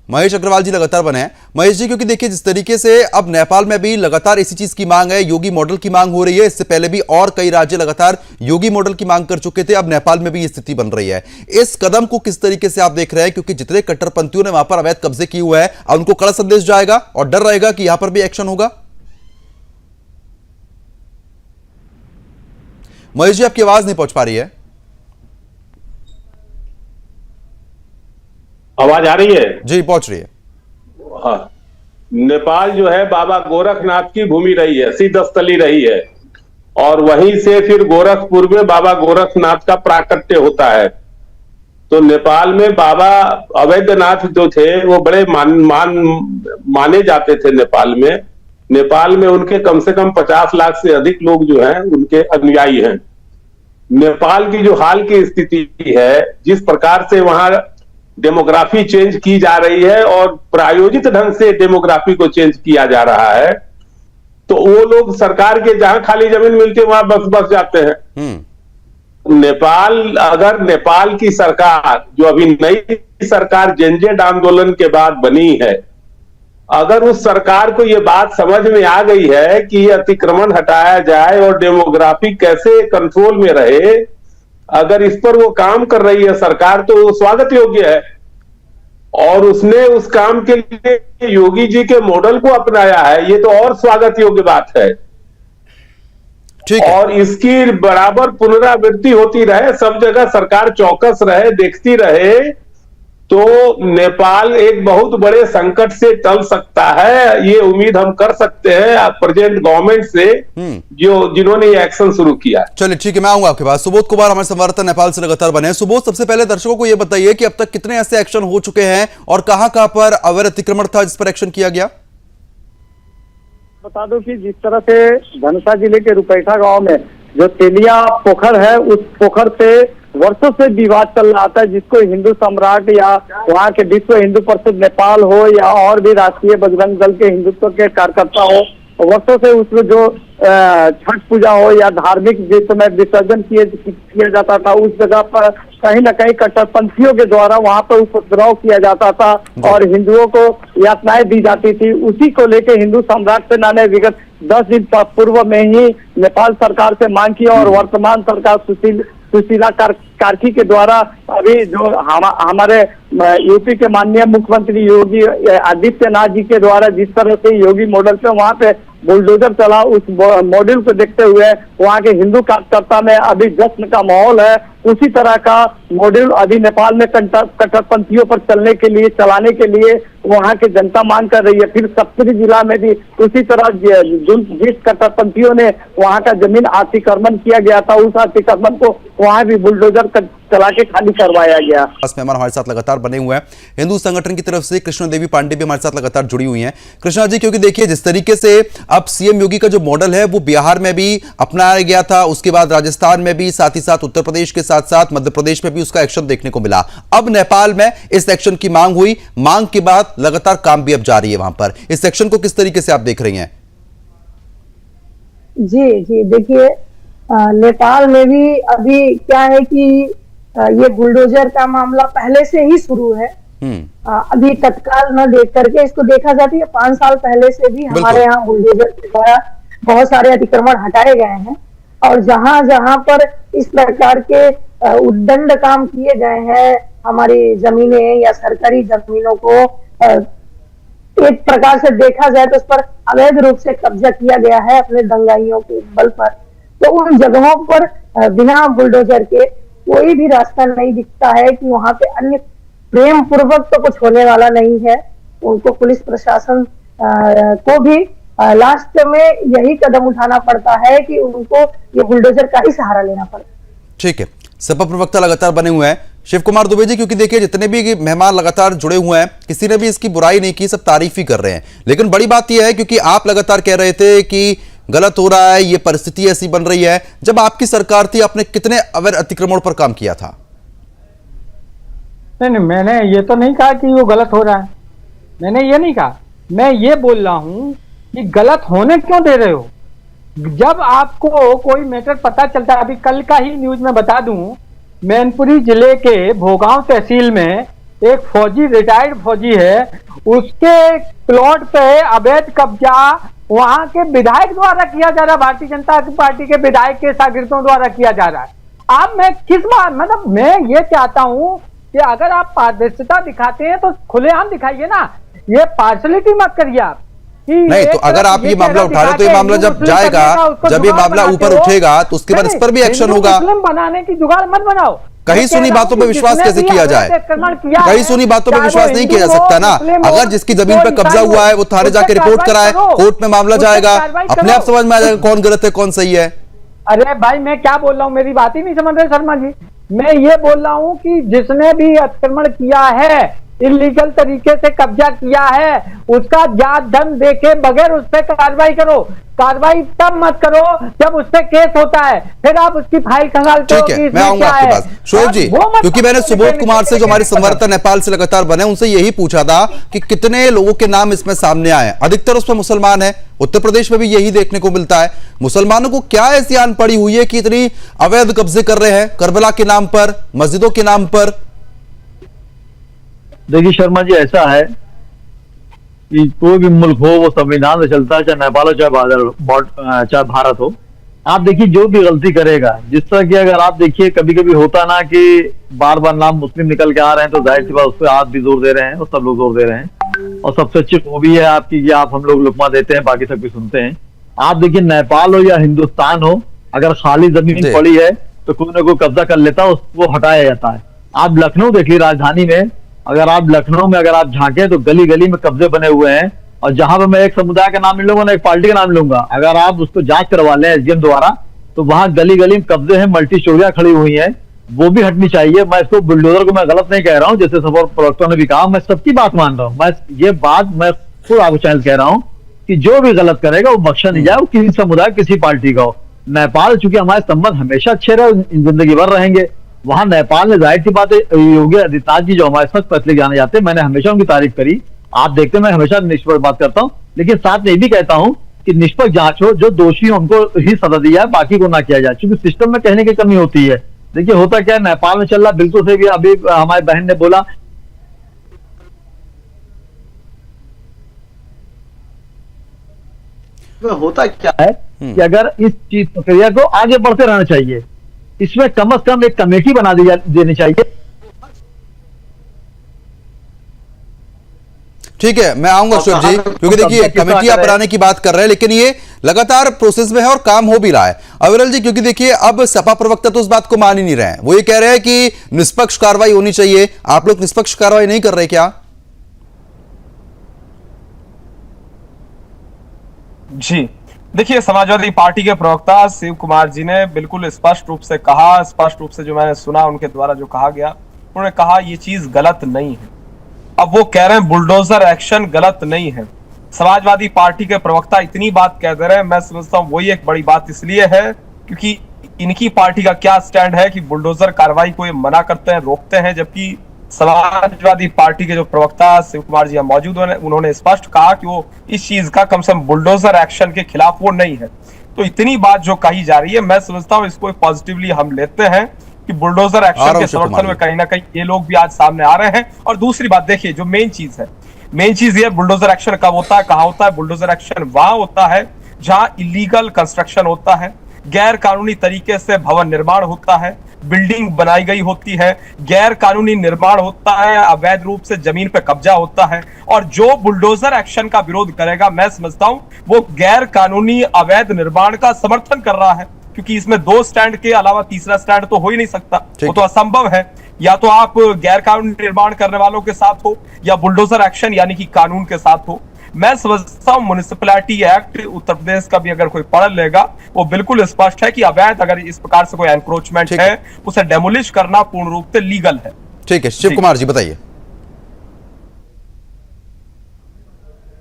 महेश अग्रवाल जी लगातार बने हैं। महेश जी, क्योंकि देखिए जिस तरीके से अब नेपाल में भी लगातार इसी चीज की मांग है, योगी मॉडल की मांग हो रही है। इससे पहले भी और कई राज्य लगातार योगी मॉडल की मांग कर चुके थे, अब नेपाल में भी ये स्थिति बन रही है। इस कदम को किस तरीके से आप देख रहे हैं? क्योंकि जितने कट्टरपंथियों ने वहां पर अवैध कब्जे किए हुए हैं, अब उनको कड़ा संदेश जाएगा और डर रहेगा कि यहां पर भी एक्शन होगा। महेश जी, आपकी आवाज नहीं पहुंच पा रही है। आवाज आ रही है? जी पहुंच रही है। हाँ, नेपाल जो है बाबा गोरखनाथ की भूमि रही है, सीधस्थली रही है, और वहीं से फिर गोरखपुर में बाबा गोरखनाथ का प्राकट्य होता है। तो नेपाल में बाबा अवैधनाथ जो थे वो बड़े माने जाते थे नेपाल में। नेपाल में उनके कम से कम 50 लाख से अधिक लोग जो हैं उनके अनुयायी हैं। नेपाल की जो हाल की स्थिति है, जिस प्रकार से वहां डेमोग्राफी चेंज की जा रही है और प्रायोजित ढंग से डेमोग्राफी को चेंज किया जा रहा है, तो वो लोग सरकार के जहां खाली जमीन मिलती है वहां बस जाते हैं। नेपाल, अगर नेपाल की सरकार जो अभी नई सरकार जनजेड आंदोलन के बाद बनी है, अगर उस सरकार को यह बात समझ में आ गई है कि ये अतिक्रमण हटाया जाए और डेमोग्राफी कैसे कंट्रोल में रहे, अगर इस पर वो काम कर रही है सरकार, तो वो स्वागत योग्य है। और उसने उस काम के लिए योगी जी के मॉडल को अपनाया है, ये तो और स्वागत योग्य बात है। ठीक है। और इसकी बराबर पुनरावृत्ति होती रहे, सब जगह सरकार चौकस रहे, देखती रहे, तो नेपाल एक बहुत बड़े संकट से टल सकता है। ये उम्मीद हम कर सकते हैं प्रेजेंट गवर्नमेंट से, जिन्होंने ये एक्शन शुरू किया। चलिए ठीक है, मैं आऊंगा आपके पास। सुबोध कुमार हमारे संवाददाता नेपाल से लगातार बने हैं। सुबोध, सबसे पहले दर्शकों को यह बताइए कि अब तक कितने ऐसे एक्शन हो चुके हैं और कहां पर अवैध अतिक्रमण था जिस पर एक्शन किया गया? बता दो कि जिस तरह से धनुषा जिले के रुपैठा गांव में जो तेलिया पोखर है, उस पोखर पे वर्षों से विवाद चल रहा था, जिसको हिंदू सम्राट या वहाँ के विश्व हिंदू परिषद नेपाल हो या और भी राष्ट्रीय बजरंग दल के हिंदुत्व के कार्यकर्ता हो, वर्षों से उसमें जो छठ पूजा हो या धार्मिक जिस समय विसर्जन किया जाता था, उस जगह पर कहीं न कहीं कट्टरपंथियों के द्वारा वहाँ पर उपद्रव किया जाता था और हिंदुओं को यातनाएं दी जाती थी। उसी को लेकर हिंदू सम्राट सेना ने विगत 10 दिन पूर्व में ही नेपाल सरकार से मांग की और वर्तमान सरकार सुशीला कार्की के द्वारा अभी जो हमारे यूपी के माननीय मुख्यमंत्री योगी आदित्यनाथ जी के द्वारा जिस तरह से योगी मॉडल पे वहाँ पे बुलडोजर चला, उस मॉडल को देखते हुए वहाँ के हिंदू कार्यकर्ता में अभी जश्न का माहौल है। उसी तरह का मॉडल अभी नेपाल में कट्टरपंथियों पर चलाने के लिए वहाँ की जनता मांग कर रही है। फिर सप्तरी जिला में भी उसी तरह जिस कट्टरपंथियों ने वहाँ का जमीन अतिक्रमण किया गया था, उस अतिक्रमण को वहाँ भी बुलडोजर चला के खाली करवाया गया। मेहमान हमारे साथ लगातार बने हुए हैं। हिंदू संगठन की तरफ से कृष्णा देवी पांडे भी हमारे साथ लगातार जुड़ी हुई हैं। कृष्णा जी, क्योंकि देखिए जिस तरीके से अब सीएम योगी का जो मॉडल है वो बिहार में भी अपनाया गया था, उसके बाद राजस्थान में भी, साथ ही साथ उत्तर प्रदेश के साथ साथ मध्य प्रदेश में भी उसका एक्शन देखने को मिला। अब नेपाल में इस एक्शन की मांग हुई, मांग के बाद लगातार काम भी अब जारी है वहां पर। इस एक्शन को किस तरीके से आप देख रही हैं? जी देखिए, नेपाल में भी अभी क्या है कि ये बुलडोजर का मामला पहले से ही शुरू है। अभी तत्काल न देख करके इसको देखा जाती है। 5 साल पहले से भी हमारे यहाँ बुलडोजर के द्वारा बहुत सारे अतिक्रमण हटाए गए हैं और जहां जहां पर इस प्रकार के उद्दंड काम किए गए हैं, हमारी जमीनें या सरकारी जमीनों को एक प्रकार से देखा जाए तो उस पर अवैध रूप से कब्जा किया गया है अपने दंगाइयों के बल पर, तो उन जगहों पर बिना बुलडोजर के कोई भी रास्ता नहीं दिखता है कि वहां पे अन्य प्रेम पूर्वक तो कुछ होने वाला नहीं है। उनको पुलिस प्रशासन को भी लास्ट में यही कदम उठाना पड़ता है कि उनको ये बुलडोजर का ही सहारा लेना पड़ता है। ठीक है, सपा प्रवक्ता लगातार बने हुए हैं शिव कुमार दुबे जी, क्योंकि देखिए जितने भी मेहमान लगातार जुड़े हुए हैं, किसी ने भी इसकी बुराई नहीं की, सब तारीफ ही कर रहे हैं। लेकिन बड़ी बात यह है, क्योंकि आप लगातार कह रहे थे कि गलत हो रहा है, ये परिस्थिति ऐसी बन रही है, जब आपकी सरकार थी आपने कितने अवैध अतिक्रमण पर काम किया था? नहीं, मैंने ये तो नहीं कहा कि वो गलत हो रहा है, मैंने ये नहीं कहा। मैं ये बोल रहा हूं कि गलत होने क्यों दे रहे हो? जब आपको कोई मैटर पता चलता है, अभी कल का ही न्यूज में बता दूं, मैनपुरी जिले के भोगांव तहसील में एक फौजी, रिटायर्ड फौजी है, उसके प्लॉट पे अवैध कब्जा वहां के विधायक द्वारा किया जा रहा है, भारतीय जनता पार्टी के विधायक के शागिर्दों द्वारा किया जा रहा है। अब मैं किस बात, मतलब मैं ये चाहता हूं कि अगर आप पारदर्शिता दिखाते हैं तो खुलेआम दिखाइए ना, ये पार्शलिटी मत करिए आप। नहीं तो अगर आप ये मामला उठा रहे हो तो ये मामला जब जाएगा, जब ये मामला ऊपर उठेगा तो उसके बाद इस पर भी एक्शन होगा। बनाने की जुगाड़ मत बनाओ। कहीं सुनी बातों पर विश्वास कैसे किया जाए? कहीं सुनी बातों पर विश्वास नहीं किया जा सकता ना। अगर जिसकी जमीन पर कब्जा हुआ है वो थाने जाके रिपोर्ट कराए, कोर्ट में मामला जाएगा, अपने आप समझ में आ जाएगा कौन गलत है कौन सही है। अरे भाई मैं क्या बोल रहा हूँ, मेरी बात ही नहीं समझ रहे शर्मा जी। मैं ये बोल रहा हूँ कि जिसने भी अतिक्रमण किया है इलीगल तरीके से कब्जा किया है उसका जात धन देखे बगैर उस पर कार्रवाई करो। कार्रवाई तब मत करो जब उस पर केस होता है, फिर आप उसकी फाइल खंगालते हो ठीक कि है, मैं इसमें आऊंगा क्या आपके है। पास शोएब जी, वो मत क्योंकि मैंने करो, सुबोध कुमार से, जो हमारे लेकिन- संवाददाता नेपाल से लगातार बने, उनसे यही पूछा था कि कितने लोगों के नाम इसमें सामने आए। अधिकतर उसमें मुसलमान है, उत्तर प्रदेश में भी यही देखने को मिलता है। मुसलमानों को क्या ऐसी आन पड़ी हुई है कि इतनी अवैध कब्जे कर रहे हैं करबला के नाम पर, मस्जिदों के नाम पर? देखिए शर्मा जी, ऐसा है कि कोई भी मुल्क हो वो संविधान से चलता है, चाहे नेपाल हो चाहे भारत हो। आप देखिए जो भी गलती करेगा, जिस तरह की अगर आप देखिए कभी कभी होता ना कि बार बार नाम मुस्लिम निकल के आ रहे हैं तो जाहिर सी बात उस पर आप भी जोर दे रहे हैं और सब लोग जोर दे रहे हैं। और सबसे अच्छी खूबी है आपकी कि आप हम लोग लुकमा देते हैं, बाकी सब भी सुनते हैं। आप देखिए नेपाल हो या हिंदुस्तान हो, अगर खाली जमीन पड़ी है तो कोई ना कोई कब्जा कर लेता है, उसको हटाया जाता है। आप लखनऊ देखिए, राजधानी में अगर आप लखनऊ में अगर आप झांके तो गली गली में कब्जे बने हुए हैं। और जहां पर मैं एक समुदाय का नाम नहीं लूंगा ना एक पार्टी का नाम लूंगा, अगर आप उसको जांच करवा लें एसडीएम द्वारा, तो वहां गली गली में कब्जे हैं, मल्टी स्टोरियां खड़ी हुई हैं, वो भी हटनी चाहिए। मैं इसको बुलडोजर को मैं गलत नहीं कह रहा हूं, जैसे सब प्रवक्ता ने भी कहा, मैं सबकी बात मान रहा हूं। मैं ये बात मैं खुद आपको चैलेंज कह रहा हूं कि जो भी गलत करेगा वो बख्शा नहीं जाए, वो किसी समुदाय किसी पार्टी का हो। नेपाल चूंकि हमारे संबंध हमेशा अच्छे रहे, जिंदगी भर रहेंगे। वहां नेपाल में जाहिर सी बात है योगी आदित्यनाथ जी जो हमारे साथ फैसले जाने जाते हैं, मैंने हमेशा उनकी तारीफ करी। आप देखते हैं मैं हमेशा निष्पक्ष बात करता हूं, लेकिन साथ में ये भी कहता हूं कि निष्पक्ष जांच हो, जो दोषी हो उनको ही सजा दिया है, बाकी को ना किया जाए, क्योंकि सिस्टम में कहने की कमी होती है। देखिए होता क्या है, नेपाल में चल रहा बिल्कुल से भी, अभी हमारी बहन ने बोला होता क्या है कि अगर इस चीज प्रक्रिया को आगे बढ़ते रहना चाहिए, इसमें कम से कम एक कमेटी बना देनी चाहिए। ठीक है, मैं आऊंगा शोएब जी, क्योंकि देखिए कमेटी आप बनाने की बात कर रहे हैं, लेकिन ये लगातार प्रोसेस में है और काम हो भी रहा है। अविरल जी, क्योंकि देखिए अब सपा प्रवक्ता तो उस बात को मान ही नहीं रहे हैं, वो ये कह रहे हैं कि निष्पक्ष कार्रवाई होनी चाहिए। आप लोग निष्पक्ष कार्रवाई नहीं कर रहे क्या? जी देखिए, समाजवादी पार्टी के प्रवक्ता शिव कुमार जी ने बिल्कुल स्पष्ट रूप से कहा, स्पष्ट रूप से जो मैंने सुना उनके द्वारा जो कहा गया, उन्होंने कहा ये चीज गलत नहीं है। अब वो कह रहे हैं बुलडोजर एक्शन गलत नहीं है। समाजवादी पार्टी के प्रवक्ता इतनी बात कह दे रहे हैं, मैं समझता हूं वही एक बड़ी बात इसलिए है क्योंकि इनकी पार्टी का क्या स्टैंड है कि बुलडोजर कार्रवाई को ये मना करते हैं, रोकते हैं, जबकि समाजवादी पार्टी के जो प्रवक्ता शिव कुमार जी मौजूद हैं, उन्होंने स्पष्ट कहा कि वो इस चीज का कम से कम बुलडोजर एक्शन के खिलाफ वो नहीं है। तो इतनी बात जो कही जा रही है, मैं समझता हूं इसको पॉजिटिवली हम लेते हैं कि बुलडोजर एक्शन के समर्थन में कहीं ना कहीं ये लोग भी आज सामने आ रहे हैं। और दूसरी बात देखिए, जो मेन चीज है, मेन चीज ये बुलडोजर एक्शन कब होता है, कहां होता है? बुलडोजर एक्शन वहां होता है जहां इलीगल कंस्ट्रक्शन होता है, गैर कानूनी तरीके से भवन निर्माण होता है, बिल्डिंग बनाई गई होती है, गैर कानूनी निर्माण होता है, अवैध रूप से जमीन पे कब्जा होता है। और जो बुलडोजर एक्शन का विरोध करेगा, मैं समझता हूं वो गैर कानूनी अवैध निर्माण का समर्थन कर रहा है, क्योंकि इसमें दो स्टैंड के अलावा तीसरा स्टैंड तो हो ही नहीं सकता, वो तो असंभव है। या तो आप गैर कानूनी निर्माण करने वालों के साथ हो या बुलडोजर एक्शन यानी कि कानून के साथ हो। मैं समझता हूं म्युनिसिपैलिटी एक्ट उत्तर प्रदेश का भी अगर कोई पढ़ लेगा, वो बिल्कुल स्पष्ट है कि अवैध अगर इस प्रकार से कोई एनक्रोचमेंट है, उसे डेमोलिश करना पूर्ण रूप से लीगल है। ठीक है, शिव कुमार जी बताइए।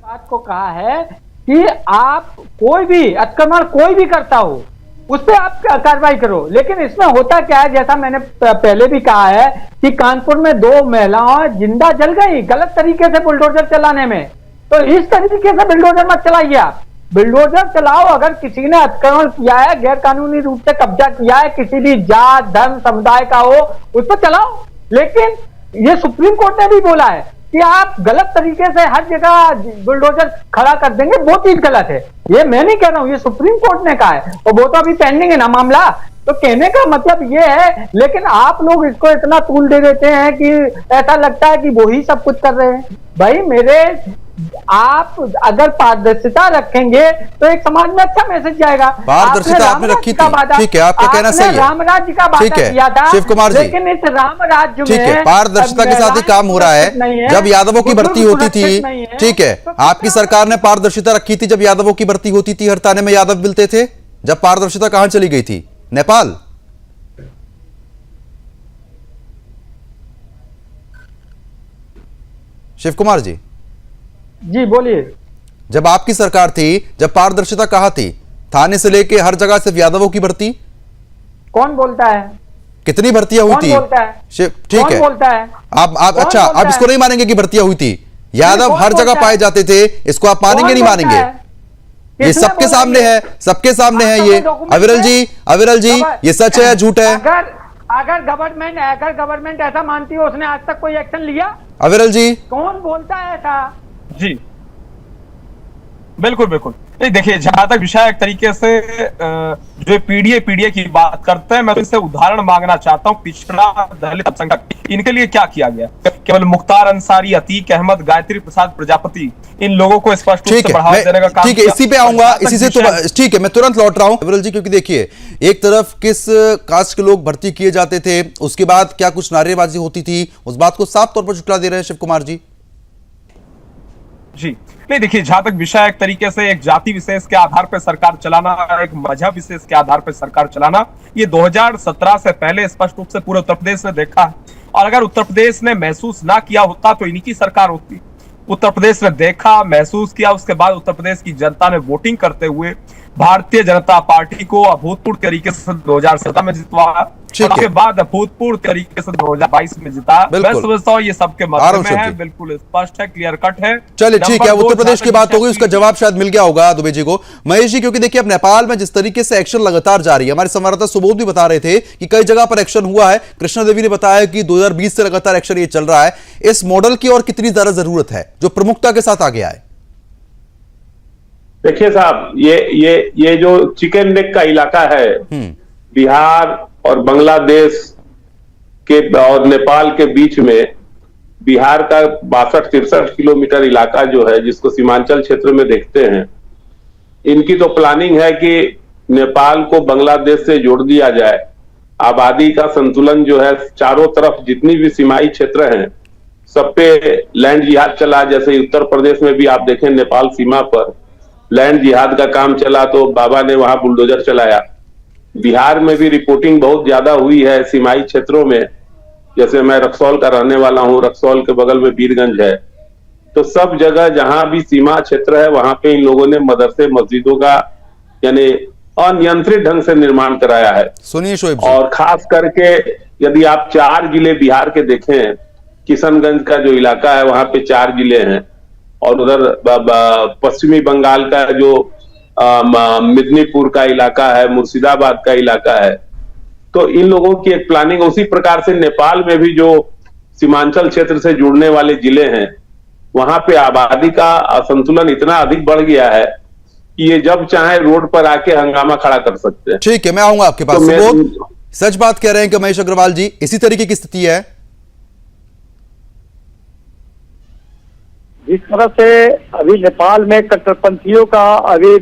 बात को कहा है कि आप कोई भी अतिक्रमण कोई भी करता हो उस पर आप कार्रवाई करो, लेकिन इसमें होता क्या है, जैसा मैंने पहले भी कहा है कि कानपुर में 2 महिलाएं जिंदा जल गई गलत तरीके से बुलडोजर चलाने में। तो इस तरीके से बुलडोजर मत चलाइए आप, बुलडोजर चलाओ अगर किसी ने अतिक्रमण किया है, गैर कानूनी रूप से कब्जा किया है, किसी भी जात धर्म समुदाय का हो, उस पर चलाओ। लेकिन ये सुप्रीम कोर्ट ने भी बोला है कि आप गलत तरीके से हर जगह बुलडोजर खड़ा कर देंगे, वो चीज गलत है। ये मैं नहीं कह रहा हूं, ये सुप्रीम कोर्ट ने कहा है, और वो तो अभी पेंडिंग है ना मामला। तो कहने का मतलब ये है, लेकिन आप लोग इसको इतना तूल दे देते हैं कि ऐसा लगता है कि वो ही सब कुछ कर रहे हैं। भाई मेरे, आप अगर पारदर्शिता रखेंगे तो एक समाज में अच्छा मैसेज जाएगा। पारदर्शिता आपने रखी थी, ठीक है, आपका कहना सही है, राम राज्य का वादा किया था शिव कुमार जी, लेकिन इस राम राज्य में ठीक है, पारदर्शिता के साथ ही काम हो रहा है। जब यादवों की भर्ती होती थी, ठीक है, आपकी सरकार ने पारदर्शिता रखी थी, जब यादवों की भर्ती होती थी हर थाने में यादव मिलते थे। जब पारदर्शिता कहां चली गई थी? नेपाल। शिव कुमार जी, जी बोलिए। जब आपकी सरकार थी, जब पारदर्शिता कहाँ थी? थाने से लेके हर जगह सिर्फ यादवों की भर्ती। कौन बोलता है? कितनी भर्तियां हुई कौन थी? बोलता है? ठीक कौन है, बोलता है? आप कौन अच्छा, बोलता आप इसको है? नहीं मानेंगे कि भर्तियां हुई थी? यादव कौन हर जगह बोलता पाए है? जाते थे, इसको आप मानेंगे कौन नहीं बोलता मानेंगे? है? ये किसने सबके बोला सामने ये? है, सबके सामने है ये। अविरल जी, ये सच है या झूठ है? अगर गवर्नमेंट ऐसा मानती है, उसने आज तक कोई एक्शन लिया? अविरल जी, कौन बोलता है ऐसा? जी बिल्कुल बिल्कुल। नहीं देखिए, जहां तक विषय एक तरीके से जो पीडीए की बात करते हैं, मैं तो इससे उदाहरण मांगना चाहता हूं। पिछड़ा दलित अल्पसंख्यक, इनके लिए क्या किया गया? केवल मुख्तार अंसारी, अतीक अहमद, गायत्री प्रसाद प्रजापति, इन लोगों को स्पष्ट रूप से बढ़ावा देने का काम ठीक है, किया। इसी पे आऊंगा, इसी से तो विषय- ठीक है, मैं तुरंत लौट रहा हूं अविरल जी, क्योंकि देखिए, एक तरफ किस कास्ट के लोग भर्ती किए जाते थे, उसके बाद क्या कुछ नारेबाजी होती थी, उस बात को साफ तौर पर झुठला दे रहे हैं शिव कुमार जी। जी नहीं देखिए, जहां तक विषय एक तरीके से एक जाति विशेष के आधार पर सरकार चलाना, एक मजहब विशेष के आधार पर सरकार चलाना, ये 2017 से पहले स्पष्ट रूप से पूरे उत्तर प्रदेश में देखा है। और अगर उत्तर प्रदेश ने महसूस ना किया होता तो इन्हीं की सरकार होती। उत्तर प्रदेश ने देखा, महसूस किया, उसके बाद उत्तर प्रदेश की जनता ने वोटिंग करते हुए भारतीय जनता पार्टी को अभूतपूर्व तरीके से 2017 में जितवाया, उसके बाद अभूतपूर्व तरीके से 2022 में जिता। मैं समझता हूँ ये सबके मध्य में है, बिल्कुल स्पष्ट है, क्लियर कट है। चलिए ठीक है, उत्तर प्रदेश की बात हो गई, उसका जवाब शायद मिल गया होगा दुबे जी को। महेश जी, क्योंकि देखिए अब नेपाल में जिस तरीके से एक्शन लगातार जारी है, हमारे संवाददाता सुबोध भी बता रहे थे कि कई जगह पर एक्शन हुआ है। कृष्णा देवी ने बताया कि 2020 से लगातार एक्शन ये चल रहा है। इस मॉडल की और कितनी ज्यादा जरूरत है जो प्रमुखता के साथ आगे आए? देखिए साहब, ये जो चिकन नेक का इलाका है, बिहार और बांग्लादेश के और नेपाल के बीच में, बिहार का 62-63 किलोमीटर इलाका जो है, जिसको सीमांचल क्षेत्र में देखते हैं, इनकी तो प्लानिंग है कि नेपाल को बांग्लादेश से जोड़ दिया जाए। आबादी का संतुलन जो है, चारों तरफ जितनी भी सीमाई क्षेत्र हैं, सब पे लैंड जिहाद चला। जैसे उत्तर प्रदेश में भी आप देखें, नेपाल सीमा पर लैंड जिहाद का काम चला तो बाबा ने वहां बुलडोजर चलाया। बिहार में भी रिपोर्टिंग बहुत ज्यादा हुई है सीमाई क्षेत्रों में। जैसे मैं रक्सौल का रहने वाला हूं, रक्सौल के बगल में वीरगंज है, तो सब जगह जहां भी सीमा क्षेत्र है, वहां पे इन लोगों ने मदरसे मस्जिदों का यानी अनियंत्रित ढंग से निर्माण कराया है। सुनिए शोएब जी, और खास करके यदि आप 4 जिले बिहार के देखें, किशनगंज का जो इलाका है वहां पे 4 जिले हैं, और उधर पश्चिमी बंगाल का जो मिदनीपुर का इलाका है, मुर्शिदाबाद का इलाका है, तो इन लोगों की एक प्लानिंग। उसी प्रकार से नेपाल में भी जो सीमांचल क्षेत्र से जुड़ने वाले जिले हैं, वहां पे आबादी का असंतुलन इतना अधिक बढ़ गया है कि ये जब चाहे रोड पर आके हंगामा खड़ा कर सकते हैं। ठीक है, मैं आऊंगा आपके पास। सुबोध, सच बात कह रहे हैं कि महेश अग्रवाल जी, इसी तरीके की स्थिति है? जिस तरह से अभी नेपाल में कट्टरपंथियों का अभी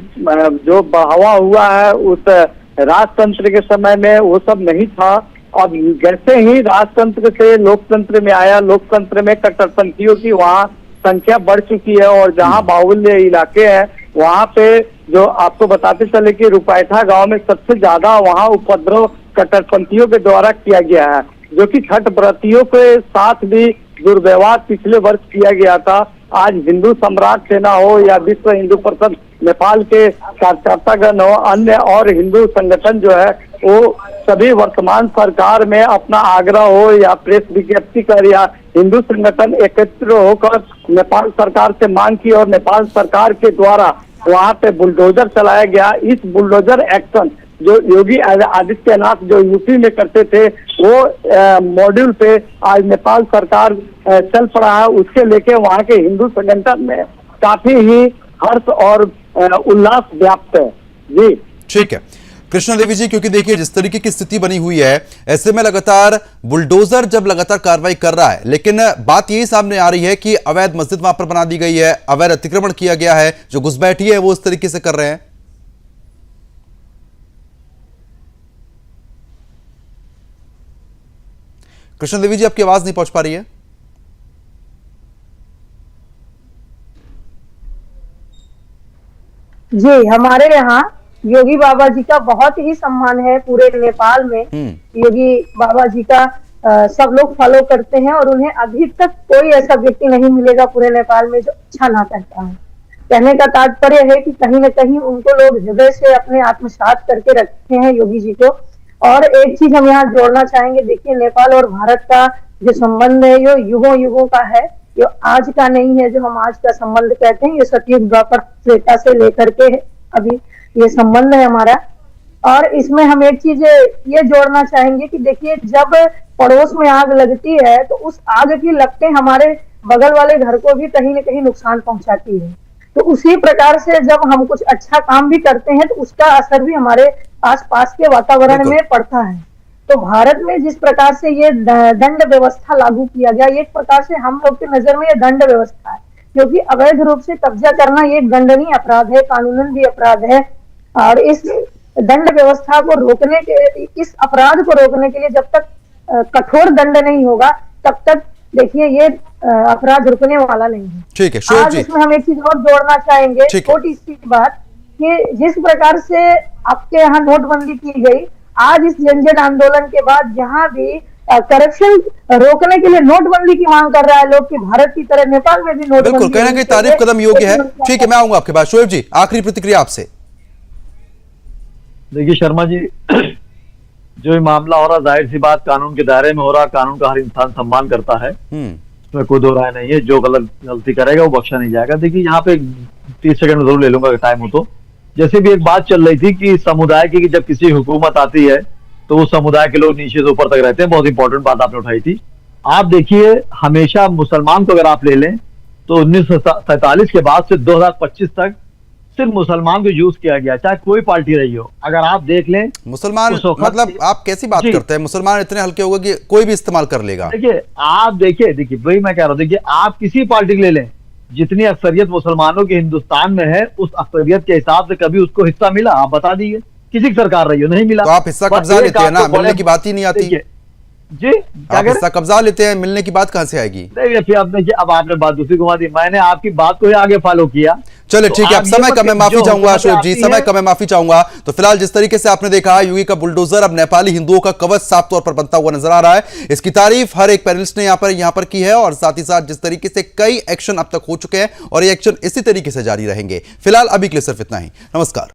जो बढ़ावा हुआ है, उस राजतंत्र के समय में वो सब नहीं था। अब जैसे ही राजतंत्र से लोकतंत्र में आया, लोकतंत्र में कट्टरपंथियों की वहाँ संख्या बढ़ चुकी है। और जहाँ बाहुल्य इलाके हैं, वहाँ पे जो आपको बताते चले कि रुपैठा गांव में सबसे ज्यादा वहाँ उपद्रव कट्टरपंथियों के द्वारा किया गया है, जो कि छठ व्रतियों के साथ भी दुर्व्यवहार पिछले वर्ष किया गया था। आज हिंदू सम्राट सेना हो या विश्व हिंदू परिषद नेपाल के कार्यकर्तागण हो, अन्य और हिंदू संगठन जो है, वो सभी वर्तमान सरकार में अपना आग्रह हो या प्रेस विज्ञप्ति कर या हिंदू संगठन एकत्र होकर नेपाल सरकार से मांग की, और नेपाल सरकार के द्वारा वहां पे बुलडोजर चलाया गया। इस बुलडोजर एक्शन जो योगी आदित्यनाथ जो यूपी में करते थे, वो मॉड्यूल पे आज नेपाल सरकार चल पड़ा है। उसके लेके वहाँ के हिंदू संगठन में काफी ही हर्ष और उल्लास व्याप्त है। जी ठीक है कृष्णा देवी जी, क्योंकि देखिए जिस तरीके की स्थिति बनी हुई है, ऐसे में लगातार बुलडोजर जब लगातार कार्रवाई कर रहा है, लेकिन बात यही सामने आ रही है कि अवैध मस्जिद वहां पर बना दी गई है, अवैध अतिक्रमण किया गया है, जो घुसपैठी है वो इस तरीके से कर रहे हैं। कृष्णा देवी जी, आपकी आवाज नहीं पहुंच पा रही है। जी, हमारे यहाँ योगी बाबा जी का बहुत ही सम्मान है पूरे नेपाल में। योगी बाबा जी का सब लोग फॉलो करते हैं और उन्हें अभी तक कोई ऐसा व्यक्ति नहीं मिलेगा पूरे नेपाल में जो अच्छा ना कहता है। कहने का तात्पर्य है कि कहीं न कहीं उनको लोग हृदय से अपने आत्मसात करके रखे हैं योगी जी को। और एक चीज हम यहाँ जोड़ना चाहेंगे, देखिए नेपाल और भारत का जो संबंध है ये युगों युगों का है, ये आज का नहीं है। जो हम आज का संबंध कहते हैं ये सतयुग द्वापर त्रेता से लेकर के अभी ये संबंध है हमारा। और इसमें हम एक चीज ये जोड़ना चाहेंगे कि देखिए जब पड़ोस में आग लगती है तो उस आग की लपटें हमारे बगल वाले घर को भी कहीं न कहीं नुकसान पहुंचाती है। तो उसी प्रकार से जब हम कुछ अच्छा काम भी करते हैं तो उसका असर भी हमारे आसपास के वातावरण में पड़ता है। तो भारत में जिस प्रकार से ये दंड व्यवस्था लागू किया गया, एक प्रकार से हम लोग की नजर में ये दंड व्यवस्था है, क्योंकि अवैध रूप से कब्जा करना ये दंडनीय अपराध है, कानूनन भी अपराध है। और इस दंड व्यवस्था को रोकने के, इस अपराध को रोकने के लिए जब तक कठोर दंड नहीं होगा तब तक देखिए ये अपराध रुकने वाला नहीं है। ठीक है आज जी। इसमें हम एक चीज और जोड़ना चाहेंगे, छोटी सी बात, कि जिस प्रकार से आपके यहाँ नोटबंदी की गई, आज इस जनजन आंदोलन के बाद जहां भी करप्शन रोकने के लिए नोटबंदी की मांग कर रहा है लोग, कि भारत की तरह नेपाल में भी नोटबंदी, बिल्कुल कहीं ना कहीं तारीफ कदम योग्य है। ठीक है, मैं आऊंगा आपके पास। शोएब जी, आखिरी प्रतिक्रिया आपसे। देखिए शर्मा जी, जो ये मामला हो रहा, जाहिर सी बात कानून के दायरे में हो रहा, कानून का हर इंसान सम्मान करता है, इसमें कोई दो राय नहीं है। जो गलती करेगा वो बख्शा नहीं जाएगा। देखिए यहाँ पे 30 सेकंड जरूर ले लूंगा टाइम हो तो। जैसे भी एक बात चल रही थी कि समुदाय की जब किसी हुकूमत आती है तो उस समुदाय के लोग नीचे से ऊपर तक रहते हैं, बहुत इंपॉर्टेंट बात आपने उठाई थी। आप देखिए हमेशा मुसलमान को अगर आप ले लें तो 1947 के बाद से 2025 तक सिर्फ मुसलमान को यूज किया गया, चाहे कोई पार्टी रही हो। अगर आप देख लें मुसलमान, मतलब आप कैसी बात करते हैं? मुसलमान इतने हल्के होगा कि कोई भी इस्तेमाल कर लेगा। देखिए आप देखिए वही मैं कह रहा हूँ, देखिए आप किसी पार्टी को ले लें, जितनी अक्सरियत मुसलमानों के हिंदुस्तान में है उस अक्सरियत के हिसाब से कभी उसको हिस्सा मिला? आप बता दीजिए, किसी की सरकार रही हो, नहीं मिला। तो आप हिस्सा कब्जा लेते हैं ना, मिलने की बात ही नहीं आती जी। आप हिस्सा कब्जा लेते हैं, मिलने की बात कहां से आएगी? फिर अब देखिए, अब आपने बात दूसरी घुमा दी, मैंने आपकी बात को ही आगे फॉलो किया। चले ठीक है, अब समय कम है, माफी चाहूंगा शोएब जी, समय कम है, माफी चाहूंगा। तो फिलहाल जिस तरीके से आपने देखा योगी का बुलडोजर अब नेपाली हिंदुओं का कवच साफ तौर पर बनता हुआ नजर आ रहा है। इसकी तारीफ हर एक पैनलिस्ट ने यहाँ पर की है, और साथ ही साथ जिस तरीके से कई एक्शन अब तक हो चुके हैं और ये एक्शन इसी तरीके से जारी रहेंगे। फिलहाल अभी के लिए सिर्फ इतना ही। नमस्कार।